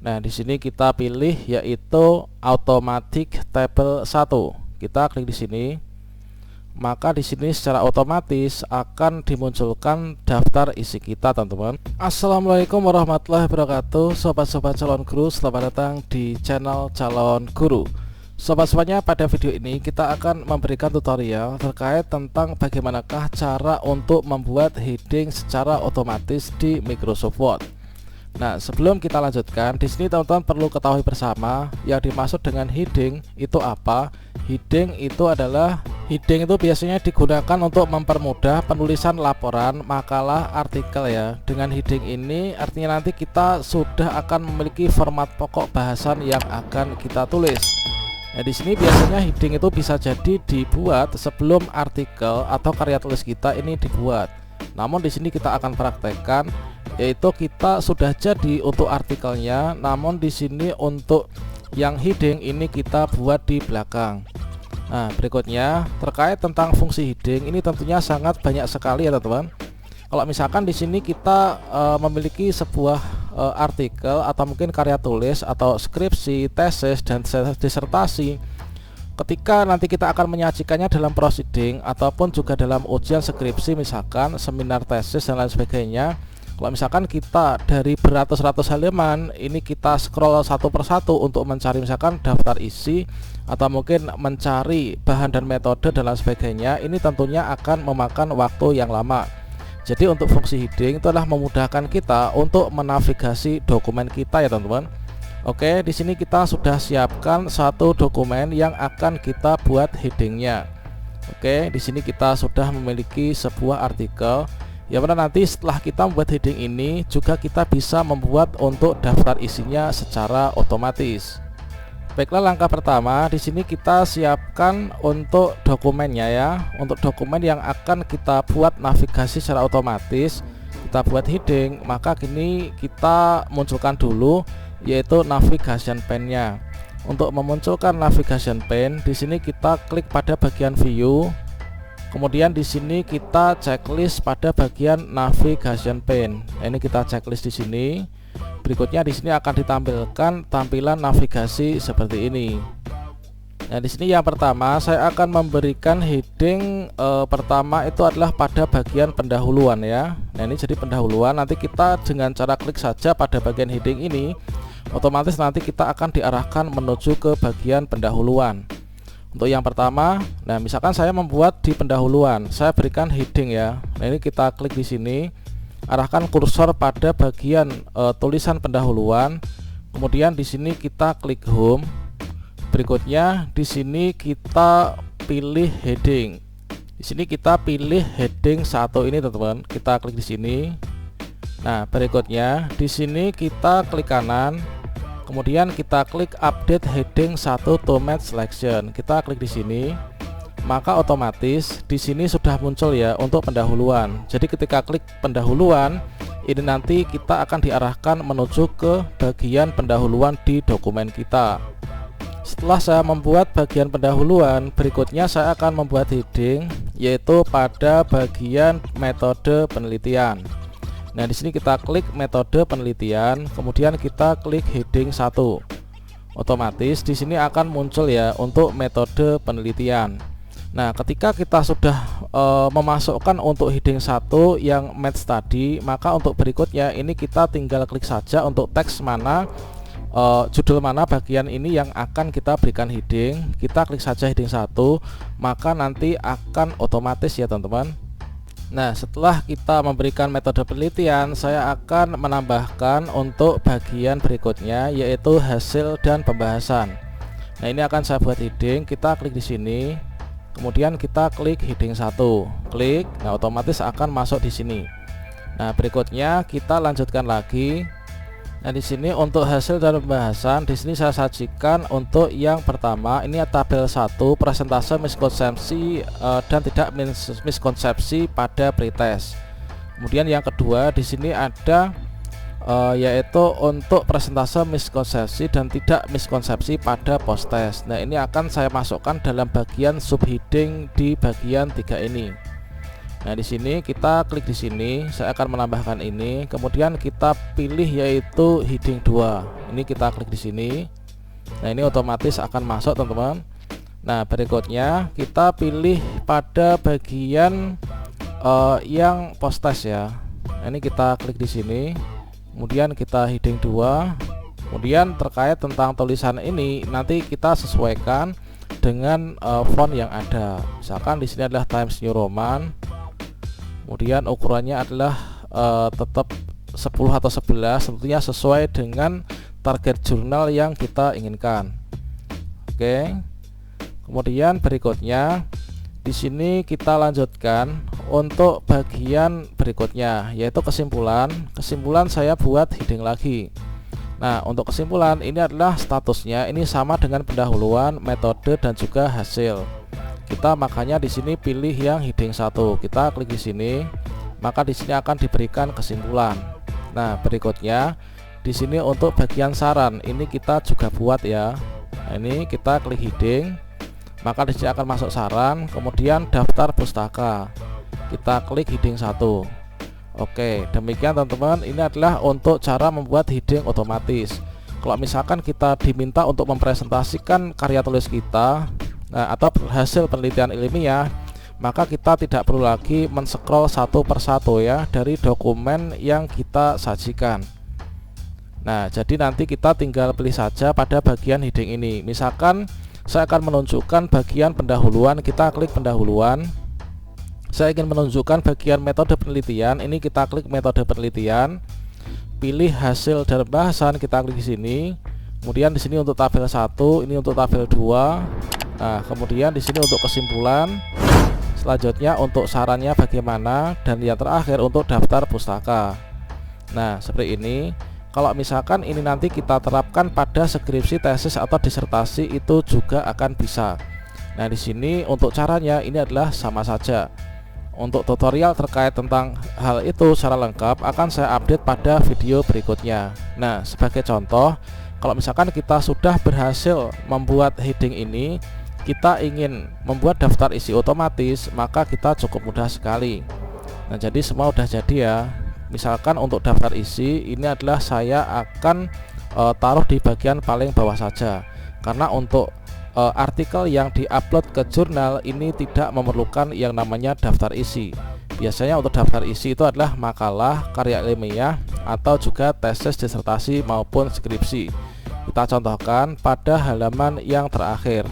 Nah, di sini kita pilih yaitu Automatic Table 1. Kita klik di sini. Maka di sini secara otomatis akan dimunculkan daftar isi kita, teman-teman. Assalamualaikum warahmatullahi wabarakatuh, sobat-sobat calon guru, selamat datang di channel Calon Guru. Sobat-sobatnya, pada video ini kita akan memberikan tutorial terkait tentang bagaimanakah cara untuk membuat heading secara otomatis di Microsoft Word. Nah, sebelum kita lanjutkan, di sini teman-teman perlu ketahui bersama yang dimaksud dengan heading itu apa. Heading itu biasanya digunakan untuk mempermudah penulisan laporan, makalah, artikel ya. Dengan heading ini artinya nanti kita sudah akan memiliki format pokok bahasan yang akan kita tulis. Nah, di sini biasanya heading itu bisa jadi dibuat sebelum artikel atau karya tulis kita ini dibuat. Namun di sini kita akan praktekkan, yaitu kita sudah jadi untuk artikelnya, namun di sini untuk yang heading ini kita buat di belakang. Nah, berikutnya terkait tentang fungsi heading ini tentunya sangat banyak sekali ya, teman-teman. Kalau misalkan di sini kita memiliki sebuah artikel atau mungkin karya tulis atau skripsi, tesis dan disertasi, ketika nanti kita akan menyajikannya dalam proceeding ataupun juga dalam ujian skripsi, misalkan seminar, tesis dan lain sebagainya. Kalau misalkan kita dari beratus-ratus halaman ini kita scroll satu persatu untuk mencari misalkan daftar isi atau mungkin mencari bahan dan metode dan lain sebagainya, ini tentunya akan memakan waktu yang lama. Jadi untuk fungsi heading itu adalah memudahkan kita untuk menavigasi dokumen kita ya, teman-teman. Oke, di sini kita sudah siapkan satu dokumen yang akan kita buat headingnya. Oke, di sini kita sudah memiliki sebuah artikel yang mana nanti setelah kita membuat heading ini juga kita bisa membuat untuk daftar isinya secara otomatis. Baiklah, langkah pertama di sini kita siapkan untuk dokumennya ya. Untuk dokumen yang akan kita buat navigasi secara otomatis, kita buat heading, maka kini kita munculkan dulu yaitu navigation pane-nya. Untuk memunculkan navigation pane, di sini kita klik pada bagian view. Kemudian di sini kita checklist pada bagian navigation pane. Ini kita checklist di sini. Berikutnya di sini akan ditampilkan tampilan navigasi seperti ini. Nah, di sini yang pertama saya akan memberikan heading pertama itu adalah pada bagian pendahuluan ya. Nah, ini jadi pendahuluan. Nanti kita dengan cara klik saja pada bagian heading ini, otomatis nanti kita akan diarahkan menuju ke bagian pendahuluan. Untuk yang pertama, nah misalkan saya membuat di pendahuluan, saya berikan heading ya. Nah, ini kita klik di sini, arahkan kursor pada bagian tulisan pendahuluan. Kemudian di sini kita klik home. Berikutnya di sini kita pilih heading. Di sini kita pilih heading 1 ini, teman-teman. Kita klik di sini. Nah, berikutnya di sini kita klik kanan. Kemudian kita klik update heading 1 to match selection. Kita klik di sini, maka otomatis di sini sudah muncul ya untuk pendahuluan. Jadi ketika klik pendahuluan, ini nanti kita akan diarahkan menuju ke bagian pendahuluan di dokumen kita. Setelah saya membuat bagian pendahuluan, berikutnya saya akan membuat heading yaitu pada bagian metode penelitian. Nah, di sini kita klik metode penelitian, kemudian kita klik heading 1. Otomatis di sini akan muncul ya untuk metode penelitian. Nah, ketika kita sudah memasukkan untuk heading 1 yang match tadi, maka untuk berikutnya ini kita tinggal klik saja untuk teks mana, judul mana bagian ini yang akan kita berikan heading. Kita klik saja heading 1, maka nanti akan otomatis ya, teman-teman. Nah, setelah kita memberikan metode penelitian, saya akan menambahkan untuk bagian berikutnya yaitu hasil dan pembahasan. Nah, ini akan saya buat heading. Kita klik di sini. Kemudian kita klik heading 1. Klik. Nah, otomatis akan masuk di sini. Nah, berikutnya kita lanjutkan lagi. Nah, di sini untuk hasil dan pembahasan, di sini saya sajikan untuk yang pertama ini tabel 1 persentase miskonsepsi dan tidak miskonsepsi pada pretest. Kemudian yang kedua di sini ada yaitu untuk persentase miskonsepsi dan tidak miskonsepsi pada post test. Nah, ini akan saya masukkan dalam bagian subheading di bagian 3 ini. Nah, di sini kita klik di sini, saya akan menambahkan ini, kemudian kita pilih yaitu heading 2. Ini kita klik di sini. Nah, ini otomatis akan masuk teman-teman. Nah, berikutnya kita pilih pada bagian yang post test ya. Nah, ini kita klik di sini. Kemudian kita heading 2. Kemudian terkait tentang tulisan ini nanti kita sesuaikan dengan font yang ada. Misalkan di sini adalah Times New Roman. Kemudian ukurannya adalah tetap 10 atau 11, tentunya sesuai dengan target jurnal yang kita inginkan. Oke. Kemudian berikutnya di sini kita lanjutkan untuk bagian berikutnya, yaitu kesimpulan. Kesimpulan saya buat heading lagi. Nah, untuk kesimpulan ini adalah statusnya ini sama dengan pendahuluan, metode dan juga hasil. Kita makanya di sini pilih yang heading 1. Kita klik di sini, maka di sini akan diberikan kesimpulan. Nah, berikutnya di sini untuk bagian saran ini kita juga buat ya. Nah, ini kita klik heading, maka di sini akan masuk saran, kemudian daftar pustaka. Kita klik heading 1. Oke, demikian teman-teman, ini adalah untuk cara membuat heading otomatis. Kalau misalkan kita diminta untuk mempresentasikan karya tulis kita, atau hasil penelitian ilmiah, maka kita tidak perlu lagi men-scroll satu persatu ya dari dokumen yang kita sajikan. Nah, jadi nanti kita tinggal pilih saja pada bagian heading ini. Misalkan saya akan menunjukkan bagian pendahuluan, kita klik pendahuluan. Saya ingin menunjukkan bagian metode penelitian, ini kita klik metode penelitian. Pilih hasil dan bahasan, kita klik di sini. Kemudian di sini untuk tabel 1, ini untuk tabel 2. Nah, kemudian di sini untuk kesimpulan. Selanjutnya untuk sarannya bagaimana, dan yang terakhir untuk daftar pustaka. Nah, seperti ini. Kalau misalkan ini nanti kita terapkan pada skripsi, tesis atau disertasi itu juga akan bisa. Nah, di sini untuk caranya ini adalah sama saja. Untuk tutorial terkait tentang hal itu secara lengkap akan saya update pada video berikutnya. Nah, sebagai contoh, kalau misalkan kita sudah berhasil membuat heading ini, kita ingin membuat daftar isi otomatis, maka kita cukup mudah sekali. Nah, jadi semua udah jadi ya. Misalkan untuk daftar isi ini adalah saya akan taruh di bagian paling bawah saja, karena untuk artikel yang diupload ke jurnal ini tidak memerlukan yang namanya daftar isi. Biasanya untuk daftar isi itu adalah makalah, karya ilmiah, atau juga tesis, disertasi maupun skripsi. Kita contohkan pada halaman yang terakhir.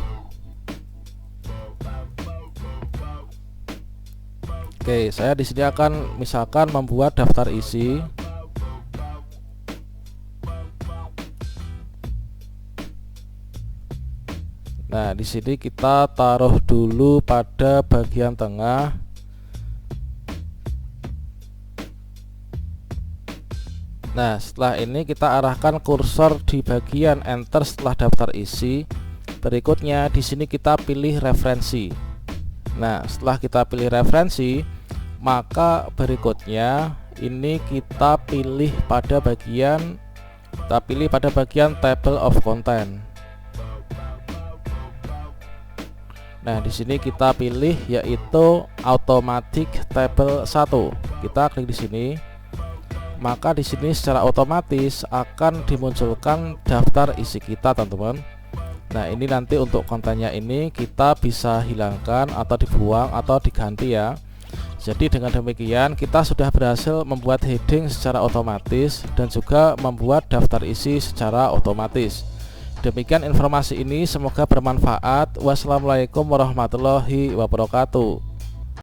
Oke, saya di sini akan misalkan membuat daftar isi. Nah, di sini kita taruh dulu pada bagian tengah. Nah, setelah ini kita arahkan kursor di bagian enter setelah daftar isi. Berikutnya di sini kita pilih referensi. Nah, setelah kita pilih referensi, maka berikutnya ini kita pilih pada bagian table of content. Nah, di sini kita pilih yaitu automatic table 1. Kita klik di sini. Maka di sini secara otomatis akan dimunculkan daftar isi kita, teman-teman. Nah, ini nanti untuk kontennya ini kita bisa hilangkan atau dibuang atau diganti ya. Jadi dengan demikian kita sudah berhasil membuat heading secara otomatis dan juga membuat daftar isi secara otomatis. Demikian informasi ini, semoga bermanfaat. Wassalamualaikum warahmatullahi wabarakatuh.